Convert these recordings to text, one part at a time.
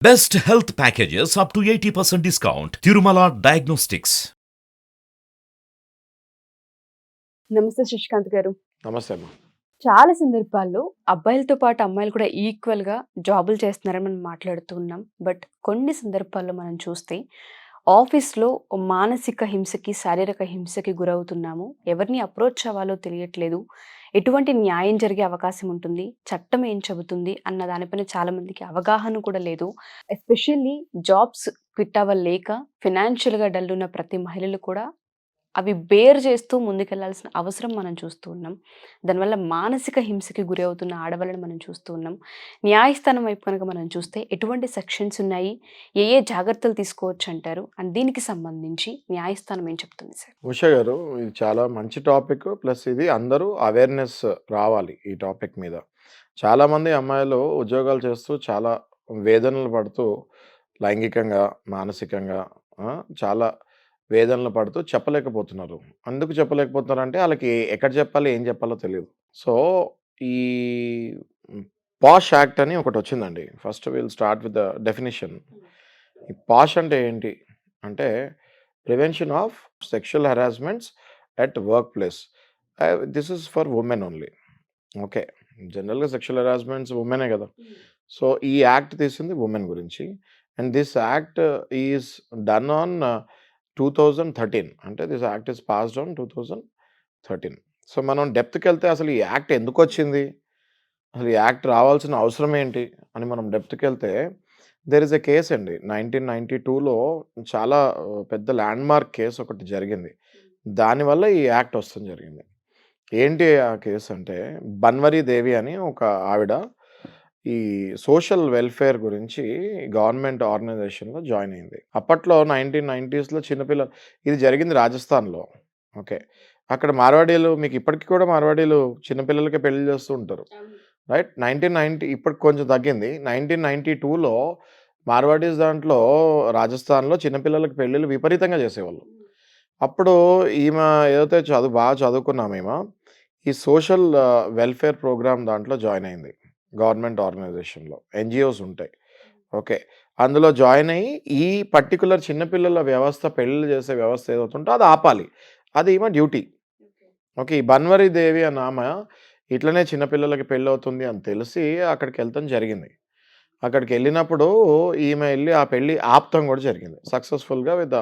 Best health packages up to 80% discount. Tirumala Diagnostics. నమస్తే శశికాంత్ గారు. నమస్తే అమ్మ. చాలా సందర్భాల్లో అబ్బాయిలతో పాటు అమ్మాయిలు కూడా ఈక్వల్‌గా జాబులు చేస్తున్నారని మనం మాట్లాడుతూ ఉన్నాం. బట్ కొన్ని సందర్భాల్లో మనం చూస్తే ఆఫీస్‌లో మానసిక హింసకి, శారీరక హింసకి గురవుతున్నాము. ఎవరిని అప్రోచ్ అవ్వాలో తెలియట్లేదు. ఎటువంటి న్యాయం జరిగే అవకాశం ఉంటుంది? చట్టం ఏం చెబుతుంది? అన్న దానిపైన చాలామందికి అవగాహన కూడా లేదు. ఎస్పెషల్లీ జాబ్స్ క్విట్ అవ్వలేక ఫినాన్షియల్‌గా డల్ ఉన్న ప్రతి మహిళలు కూడా అవి బేర్ చేస్తూ ముందుకెళ్లాల్సిన అవసరం మనం చూస్తూ ఉన్నాం. దానివల్ల మానసిక హింసకి గురి అవుతున్న ఆడవాళ్ళని మనం చూస్తూ ఉన్నాం. న్యాయస్థానం వైపు కనుక మనం చూస్తే ఎటువంటి సెక్షన్స్ ఉన్నాయి? ఏ ఏ జాగ్రత్తలు తీసుకోవచ్చంటారు? అండ్ దీనికి సంబంధించి న్యాయస్థానం ఏం చెప్తుంది సార్? ఉషా గారు, ఇది చాలా మంచి టాపిక్. ప్లస్ ఇది అందరూ అవేర్‌నెస్ రావాలి ఈ టాపిక్ మీద. చాలామంది అమ్మాయిలు ఉద్యోగాలు చేస్తూ చాలా వేదనలు పడుతూ లైంగికంగా, మానసికంగా చాలా వేదనలు పడుతూ చెప్పలేకపోతున్నారు. ఎందుకు చెప్పలేకపోతున్నారంటే ఆళ్ళకి ఎక్కడ చెప్పాలి, ఏం చెప్పాలో తెలీదు. సో, ఈ పాష్ యాక్ట్ అని ఒకటొచ్చిందండి. First will start with the definition. ఈ పాష్ అంటే ఏంటి? అంటే prevention of sexual harassments at work place. This is for women only. Okay. జనరల్‌గా సెక్షువల్ హెరాస్మెంట్స్ ఉమెనే గదా! సో, ఈ యాక్ట్ తీసింది ఉమెన్ గురించి. And this act is done on 2013. అంటే this act is passed on 2013. So, మనం డెప్త్‌కెళ్తే అసలు ఈ యాక్ట్ ఎందుకొచ్చింది? అసలు ఈ యాక్ట్ రావాల్సిన అవసరం ఏంటి? అని మనం డెప్త్‌కెళ్తే దేర్ ఈస్ ఎ కేస్ అండి. 1992లో చాలా పెద్ద ల్యాండ్‌మార్క్ కేస్ ఒకటి జరిగింది. దానివల్ల ఈ యాక్ట్ వస్తం జరిగింది. ఏంటి ఆ కేస్ అంటే, బన్వరీ దేవి అని ఒక ఆవిడ ఈ సోషల్ వెల్ఫేర్ గురించి గవర్నమెంట్ ఆర్గనైజేషన్‌లో జాయిన్ అయింది. అప్పట్లో 1990స్‌లో చిన్నపిల్లలు, ఇది జరిగింది రాజస్థాన్‌లో. ఓకే. అక్కడ మార్వాడీలు, మీకు ఇప్పటికి కూడా మార్వాడీలు చిన్న పిల్లలకే పెళ్లి చేస్తూ ఉంటారు. రైట్. 1990 ఇప్పటికి కొంచెం తగ్గింది. 1992లో మార్వాడీస్ దాంట్లో రాజస్థాన్‌లో చిన్న పిల్లలకి పెళ్ళిళ్ళు విపరీతంగా చేసేవాళ్ళు. అప్పుడు ఈమె ఏదైతే బాగా చదువుకున్నామేమో, ఈ సోషల్ వెల్ఫేర్ ప్రోగ్రామ్ దాంట్లో జాయిన్ అయింది. గవర్నమెంట్ ఆర్గనైజేషన్‌లో ఎన్‌జీఓస్ ఉంటాయి. ఓకే. అందులో జాయిన్ అయ్యి ఈ పర్టిక్యులర్ చిన్న పిల్లల వ్యవస్థ, పెళ్ళిళ్ళు చేసే వ్యవస్థ ఏదవుతుందో అది ఆపాలి. అది ఈమె డ్యూటీ. ఓకే. ఈ బన్వరీ దేవి అన్న ఆమె ఇట్లనే చిన్న పిల్లలకి పెళ్ళవుతుంది అని తెలిసి అక్కడికెళ్ళటం జరిగింది. అక్కడికెళ్ళినప్పుడు ఈమె ఎళ్లి ఆ పెళ్లి ఆపటం గూడా జరిగింది. సక్సెస్‌ఫుల్‌గా with the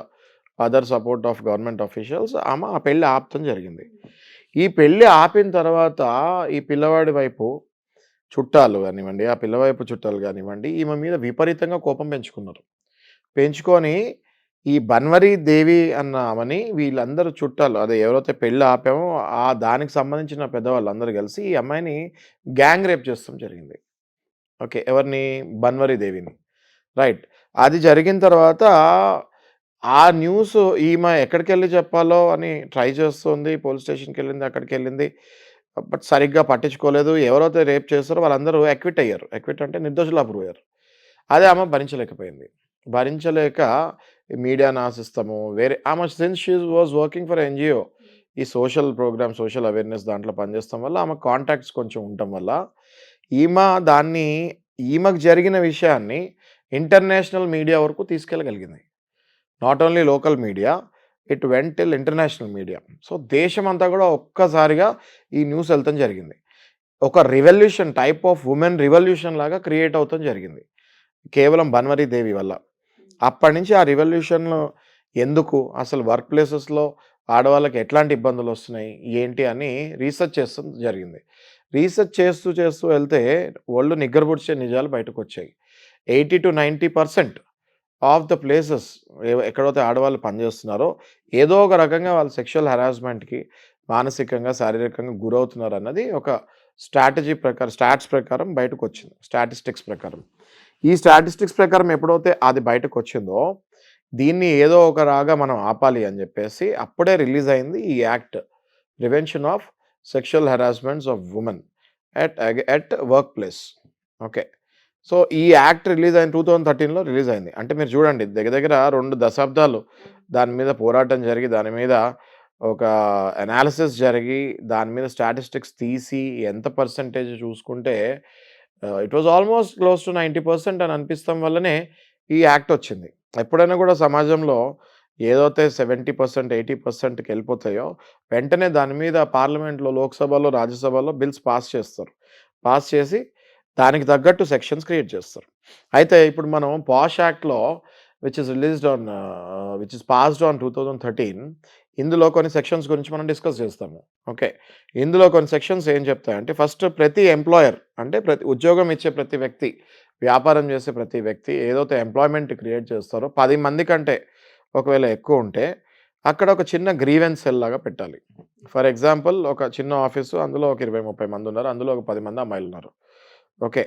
other support of government officials ఆమె ఆ పెళ్లి ఆపటం జరిగింది. ఈ పెళ్లి ఆపిన తర్వాత ఈ పిల్లవాడి వైపు చుట్టాలు గానివ్వండి, ఆ పిల్ల వైపు చుట్టాలు గానివ్వండి, ఈమె మీద విపరీతంగా కోపం పెంచుకున్నారు. పెంచుకొని ఈ బన్వరీ దేవి అన్న ఆమెని వీళ్ళందరూ చుట్టాలు, అదే ఎవరైతే పెళ్లి ఆపామో దానికి సంబంధించిన పెద్దవాళ్ళందరూ కలిసి ఈ అమ్మాయిని గ్యాంగ్ రేప్ చేస్తడం జరిగింది. ఓకే. ఎవరిని? బన్వరీ దేవిని. రైట్. అది జరిగిన తర్వాత ఆ న్యూస్ ఈమె ఎక్కడికెళ్లి చెప్పాలో అని ట్రై చేస్తుంది. పోలీస్ స్టేషన్‌కెళ్ళింది, అక్కడికెళ్ళింది. బట్ సరిగ్గా పట్టించుకోలేదు. ఎవరైతే రేప్ చేసారో వాళ్ళందరూ అక్విట్ అయ్యారు. అక్విట్ అంటే నిర్దోషులుగా ప్రూవ్ అయ్యారు. అదే ఆమె భరించలేకపోయింది. భరించలేక మీడియాని ఆశిస్తాము. ఆమె since she was working for NGO. ఈ సోషల్ ప్రోగ్రామ్, సోషల్ అవేర్‌నెస్ దాంట్లో పనిచేయడం వల్ల ఆమె కాంటాక్ట్స్ కొంచెం ఉండటం వల్ల ఈమె దాన్ని, ఈమెకు జరిగిన విషయాన్ని ఇంటర్నేషనల్ మీడియా వరకు తీసుకెళ్ళగలిగింది. Not only local media, it went till international media. So, దేశమంతా కూడా ఒక్కసారిగా ఈ న్యూస్ ఎళ్లటం జరిగింది. ఒక revolution, type of women revolution లాగా క్రియేట్ అవుతం జరిగింది. కేవలం బన్వరీ దేవి వల్ల. అప్పటినుంచి ఆ రివల్యూషన్ ఎందుకు? అసలు వర్క్ ప్లేసెస్‌లో ఆడవాళ్ళకి ఎట్లాంటి ఇబ్బందులొస్తున్నాయి? ఏంటి? అని రీసెర్చ్ చేస్తడం జరిగింది. రీసెర్చ్ చేస్తూ చేస్తూ వెళ్తే ఒళ్ళు నిగ్గరబుడిచే నిజాలు బయటకొచ్చాయి. 80-90% ఆఫ్ ద ప్లేసెస్ ఎక్కడైతే ఆడవాళ్ళు పనిచేస్తున్నారో ఏదో ఒక రకంగా వాళ్ళు సెక్షువల్ హెరాస్మెంట్‌కి మానసికంగా, శారీరకంగా గురవుతున్నారన్నది ఒక స్ట్రాటజీ ప్రకారం, స్టాట్స్ ప్రకారం బయటకొచ్చింది. స్టాటిస్టిక్స్ ప్రకారం. ఈ స్టాటిస్టిక్స్ ప్రకారం ఎప్పుడైతే అది బయటకొచ్చిందో, దీన్ని ఏదో ఒక రాగా మనం ఆపాలి అని జెప్పేసి అప్పుడే రిలీజ్ అయింది ఈ act. Prevention of sexual harassments of women at work place. Okay. So, ఈ యాక్ట్ రిలీజ్ అయిన 2013లో రిలీజ్ అయింది. అంటే మీరు చూడండి, దగ్గర దగ్గర 2 దశాబ్దాలు దాని మీద పోరాటం జరిగి, దాని మీద ఒక అనాలిసిస్ జరిగి, దాని మీద స్టాటిస్టిక్స్ తీసి ఎంత పర్సెంటేజ్ చూసుకుంటే it was almost close to 90% అని అనిపిస్తాం వల్లనే ఈ యాక్ట్ వచ్చింది. ఎప్పుడైనా కూడా సమాజంలో ఏదైతే 70%, 80%కి వెళ్ళిపోతాయో వెంటనే దాని మీద పార్లమెంట్‌లో, లోక్‌సభలో, రాజ్యసభలో బిల్స్ పాస్ చేస్తారు. పాస్ చేసి దానికి తగ్గట్టు సెక్షన్స్ క్రియేట్ చేస్తారు. అయితే ఇప్పుడు మనం పాష్ యాక్ట్‌లో విచ్ ఈస్ పాస్డ్ ఆన్ 2013 ఇందులో కొన్ని సెక్షన్స్ గురించి మనం డిస్కస్ చేస్తాము. ఓకే. ఇందులో కొన్ని సెక్షన్స్ ఏం చెప్తాయంటే ఫస్ట్ ప్రతి ఎంప్లాయర్ అంటే ఉద్యోగం ఇచ్చే ప్రతి వ్యక్తి, వ్యాపారం చేసే ప్రతి వ్యక్తి ఏదైతే ఎంప్లాయ్‌మెంట్ క్రియేట్ చేస్తారో 10 మంది కంటే ఒకవేళ ఎక్కువ ఉంటే అక్కడ ఒక చిన్న గ్రీవెన్స్ సెల్ లాగా పెట్టాలి. ఫర్ ఎగ్జాంపుల్ ఒక చిన్న ఆఫీసు అందులో ఒక 20, 30 మంది ఉన్నారు. అందులో ఒక 10 మంది అమ్మాయిలున్నారు. ఓకే.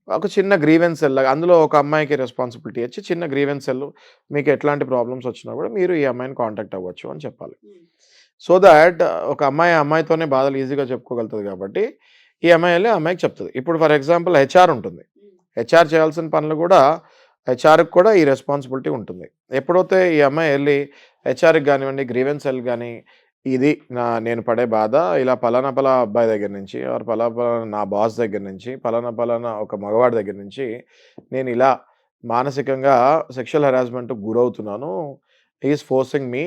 ఒక చిన్న గ్రీవెన్స్ సెల్ లాగా అందులో ఒక అమ్మాయికి రెస్పాన్సిబిలిటీ ఇచ్చి చిన్న గ్రీవెన్స్ సెల్ మీకు ఎట్లాంటి ప్రాబ్లమ్స్ వచ్చినా కూడా మీరు ఈ అమ్మాయిని కాంటాక్ట్ అవ్వచ్చు అని చెప్పాలి. సో దాట్ ఒక అమ్మాయితోనే బాధలు ఈజీగా చెప్పుకోగలుగుతుంది కాబట్టి ఈ అమ్మాయి వెళ్ళి ఆ అమ్మాయికి చెప్తుంది. ఇప్పుడు ఫర్ ఎగ్జాంపుల్ హెచ్ఆర్ ఉంటుంది. హెచ్ఆర్ చేయాల్సిన పనులు కూడా హెచ్ఆర్‌కి కూడా ఈ రెస్పాన్సిబిలిటీ ఉంటుంది. ఎప్పుడైతే ఈ అమ్మాయి వెళ్ళి హెచ్ఆర్‌కి కానివ్వండి, గ్రీవెన్స్ సెల్ కానీ ఇది నేను పడే బాధ ఇలా పలానా అబ్బాయి దగ్గర నుంచి ఆర్ పలానా నా బాస్ దగ్గర నుంచి పలానా ఒక మగవాడి దగ్గర నుంచి నేను ఇలా మానసికంగా సెక్షువల్ హెరాస్మెంట్‌కి గురవుతున్నాను. హి ఈస్ ఫోర్సింగ్ మీ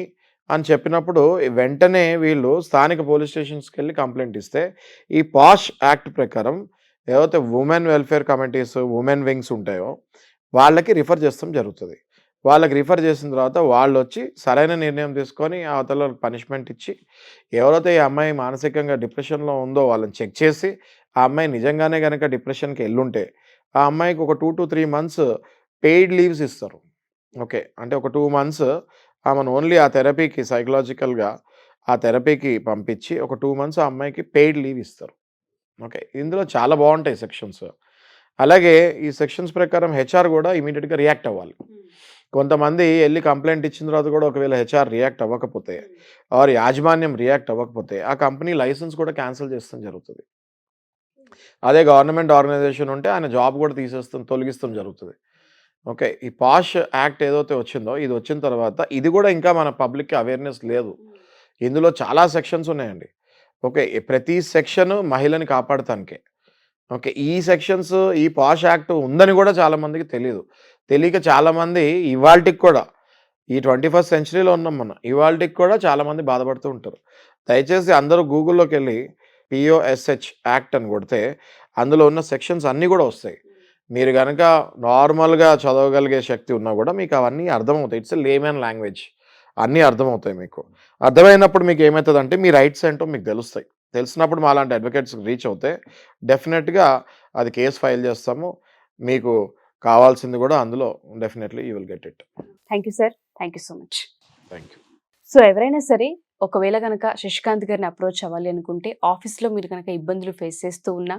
అని చెప్పినప్పుడు వెంటనే వీళ్ళు స్థానిక పోలీస్ స్టేషన్స్‌కి వెళ్ళి కంప్లెయింట్ ఇస్తే ఈ పాష్ యాక్ట్ ప్రకారం ఏవైతే women welfare committees, women wings ఉంటాయో వాళ్ళకి రిఫర్ చేస్తాం జరుగుతుంది. వాళ్ళకి రిఫర్ చేసిన తర్వాత వాళ్ళొచ్చి సరైన నిర్ణయం తీసుకొని అవతల పనిష్మెంట్ ఇచ్చి ఎవరైతే ఈ అమ్మాయి మానసికంగా డిప్రెషన్‌లో ఉందో వాళ్ళని చెక్ చేసి ఆ అమ్మాయి నిజంగానే గనక డిప్రెషన్‌కి ఎళ్ళుంటే ఆ అమ్మాయికి ఒక 2-3 మంత్స్ పెయిడ్ లీవ్స్ ఇస్తారు. ఓకే. అంటే ఒక 2 మంత్స్ ఆమెను ఓన్లీ ఆ థెరపీకి సైకలాజికల్‌గా ఆ థెరపీకి పంపించి ఒక 2 మంత్స్ ఆ అమ్మాయికి పెయిడ్ లీవ్ ఇస్తారు. ఓకే. ఇందులో చాలా బావుంటాయి సెక్షన్స్. అలాగే ఈ సెక్షన్స్ ప్రకారం హెచ్ఆర్ కూడా ఇమ్మీడియేట్‌గా రియాక్ట్ అవ్వాలి. కొంతమంది ఎళ్లి కంప్లెయింట్ ఇచ్చిన తర్వాత కూడా ఒకవేళ హెచ్ఆర్ రియాక్ట్ అవ్వకపోతే ఆర్ యాజమాన్యం రియాక్ట్ అవ్వకపోతే ఆ కంపెనీ లైసెన్స్ కూడా క్యాన్సిల్ చేస్తాం జరుగుతది. అదే గవర్నమెంట్ ఆర్గనైజేషన్ ఉంటే ఆయన జాబ్ కూడా తొలగిస్తాం జరుగుతది. ఓకే. ఈ పాష్ యాక్ట్ ఏదైతే వచ్చిందో ఇది వచ్చిన తర్వాత ఇది కూడా ఇంకా మన పబ్లిక్‌కి అవేర్‌నెస్ లేదు. ఇందులో చాలా సెక్షన్స్ ఉన్నాయండి. ఓకే. ప్రతి సెక్షన్ మహిళని కాపాడటానికే. ఓకే. ఈ సెక్షన్స్ ఈ పాష్ యాక్ట్ ఉందని కూడా చాలా మందికి తెలీదు. తెలియక చాలామంది ఇవాల్టికి కూడా ఈ 21st సెంచరీలో ఉన్నాం మనం. ఇవాల్టికి కూడా చాలామంది బాధపడుతూ ఉంటారు. దయచేసి అందరూ గూగుల్‌లోకెళ్ళి POSH యాక్ట్ అని కొడితే అందులో ఉన్న సెక్షన్స్ అన్నీ కూడా వస్తాయి. మీరు గనక నార్మల్‌గా చదవగలిగే శక్తి ఉన్నా కూడా మీకు అవన్నీ అర్థమవుతాయి. It's a layman language. అన్నీ అర్థమవుతాయి మీకు. అర్థమైనప్పుడు మీకు ఏమైతదంటే మీ రైట్స్ ఏంటో మీకు తెలుస్తాయి. తెలిసినప్పుడు మాలాంటి అడ్వకేట్స్‌కి రీచ్ అవుతే డెఫినిట్‌గా అది కేస్ ఫైల్ చేస్తాము. మీకు కావాల్సింది కూడా అందులో definitely you will get it. Thank you sir. Thank you so much. Thank you. So ఎవరైనా సరే ఒకవేళ గనక శశికాంత్ గారిని అప్రోచ్ అవ్వాలి అనుకుంటే ఆఫీస్‌లో మీరు గనక ఇబ్బందులు ఫేస్ చేస్తూ ఉన్నా,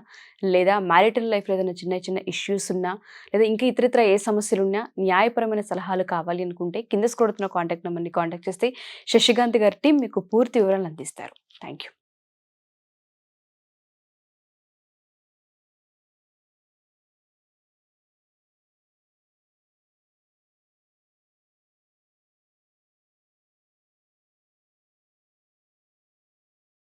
లేదా మ్యారిటల్ లైఫ్‌లో ఏదైనా చిన్న ఇష్యూస్ ఉన్నా, లేదా ఇంకా ఇతరితర ఏ సమస్యలున్నా న్యాయపరమైన సలహాలు కావాలి అనుకుంటే కింద స్క్రోల్ అవుతున్న కాంటాక్ట్ నంబర్‌ని కాంటాక్ట్ చేస్తే శశికాంత్ గారి టీమ్ మీకు పూర్తి వివరాలు అందిస్తారు. Thank you.